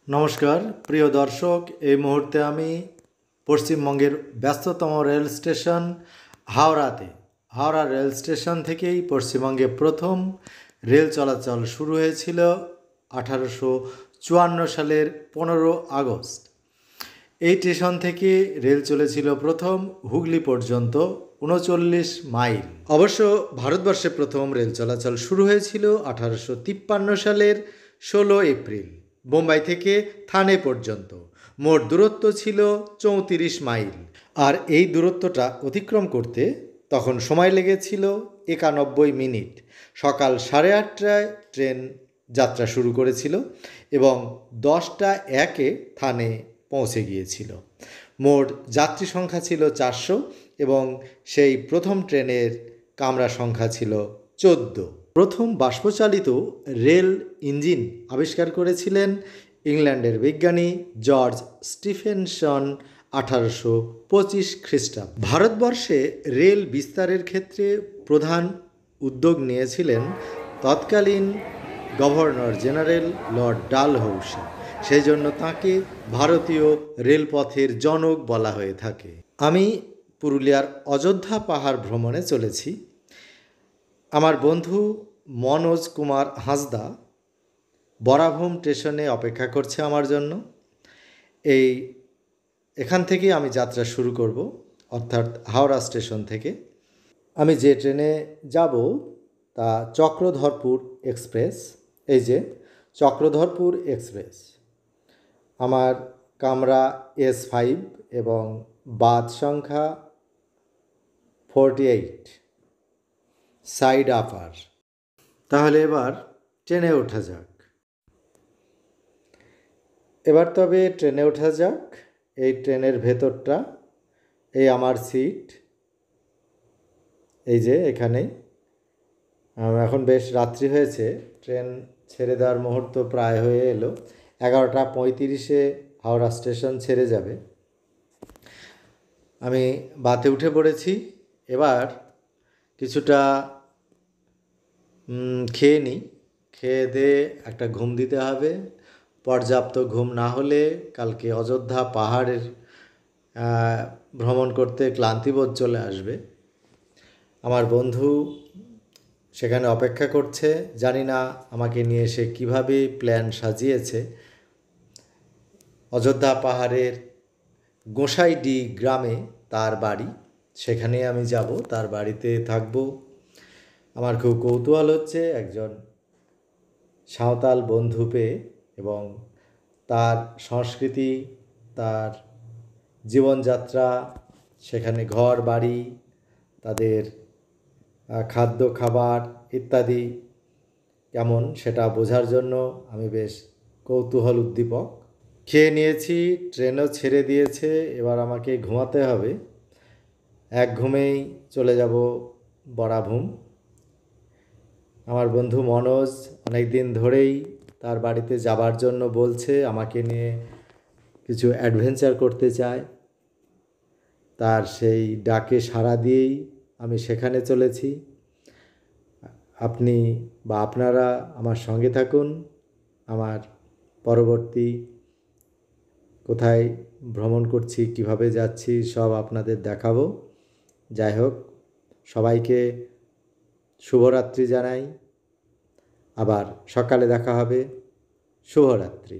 নমস্কার প্রিয় দর্শক, এই মুহূর্তে আমি পশ্চিমবঙ্গের ব্যস্ততম rail station Howrah rail station থেকেই পশ্চিমবঙ্গে প্রথম রেল চলাচল শুরু হয়েছিল 1854 সালের 15 আগস্ট। এই স্টেশন থেকে রেল চলেছিল প্রথম হুগলি পর্যন্ত 39 মাইল। অবশ্য ভারতবর্ষে প্রথম রেল চলাচল শুরু হয়েছিল 1853 সালের 16 এপ্রিল বোম্বাই থেকে থানে পর্যন্ত। মোট দূরত্ব ছিল 34 মাইল। আর এই দূরত্বটা অতিক্রম করতে তখন সময় লেগেছিল 91 মিনিট। সকাল 8:30টায় ট্রেন যাত্রা শুরু করেছিল এবং 10টা 1-এ থানে পৌঁছে গিয়েছিল। মোট যাত্রী সংখ্যা ছিল 400 এবং সেই প্রথম ট্রেনের কামরা সংখ্যা ছিল 14। প্রথম বাষ্পচালিত রেল ইঞ্জিন আবিষ্কার করেছিলেন ইংল্যান্ডের বিজ্ঞানী জর্জ স্টিফেনসন 1825 খ্রিস্টাব্দ। ভারতবর্ষে রেল বিস্তারের ক্ষেত্রে প্রধান উদ্যোগ নিয়েছিলেন তৎকালীন গভর্নর জেনারেল লর্ড ডালহৌসি। সেই জন্য তাঁকে ভারতীয় রেলপথের জনক বলা হয়ে থাকে। আমি পুরুলিয়ার অযোধ্যা পাহাড় ভ্রমণে চলেছি। আমার বন্ধু মনোজ কুমার হাঁসদা বরাভূম স্টেশনে অপেক্ষা করছে আমার জন্য। এখান থেকে আমি যাত্রা শুরু করব, অর্থাৎ হাওড়া স্টেশন থেকে। আমি যে ট্রেনে যাব তা চক্রধরপুর এক্সপ্রেস। এই যে চক্রধরপুর এক্সপ্রেস। আমার কামরা S5 এবং বাথ সংখ্যা 48, সাইড আপার। তাহলে এবার ট্রেনে ওঠা যাক। তবে ট্রেনে ওঠা যাক। এই ট্রেনের ভেতরটা, এই আমার সিট, এই যে এখানেই। এখন বেশ রাত্রি হয়েছে, ট্রেন ছেড়ে দেওয়ার মুহূর্ত প্রায় হয়ে এলো। 11টা 35-এ হাওড়া স্টেশন ছেড়ে যাবে। আমি বাসে উঠে পড়েছি। এবার কিছুটা খেয়ে নিই। খেয়ে দিয়ে একটা ঘুম দিতে হবে। পর্যাপ্ত ঘুম না হলে কালকে অযোধ্যা পাহাড়ের ভ্রমণ করতে ক্লান্তিবোধ চলে আসবে। আমার বন্ধু সেখানে অপেক্ষা করছে। জানি না আমাকে নিয়ে সে কীভাবে প্ল্যান সাজিয়েছে। অযোধ্যা পাহাড়ের গোসাইডি গ্রামে তার বাড়ি, সেখানে আমি যাব, তার বাড়িতে থাকব। আমার খুব কৌতূহল হচ্ছে একজন সাঁওতাল বন্ধু পেয়ে, এবং তার সংস্কৃতি, তার জীবনযাত্রা, সেখানে ঘর বাড়ি, তাদের খাদ্য খাবার ইত্যাদি কেমন সেটা বোঝার জন্য আমি বেশ কৌতূহল উদ্দীপক। খেয়ে নিয়েছি, ট্রেনও ছেড়ে দিয়েছে। এবার আমাকে ঘুমাতে হবে। এক ঘুমেই চলে যাব বরাভূম। আমার বন্ধু মনোজ অনেক দিন ধরেই তার বাড়িতে যাবার জন্য বলছে, আমাকে নিয়ে কিছু অ্যাডভেঞ্চার করতে চায়। তার সেই ডাকে সাড়া দিয়েই আমি সেখানে চলেছি। আপনি বা আপনারা আমার সঙ্গে থাকুন। আমার পরবর্তী কোথায় ভ্রমণ করছি, কিভাবে যাচ্ছি, সব আপনাদের দেখাবো। যাই হোক, সবাইকে শুভরাত্রি জানাই। আবার সকালে দেখা হবে। শুভরাত্রি।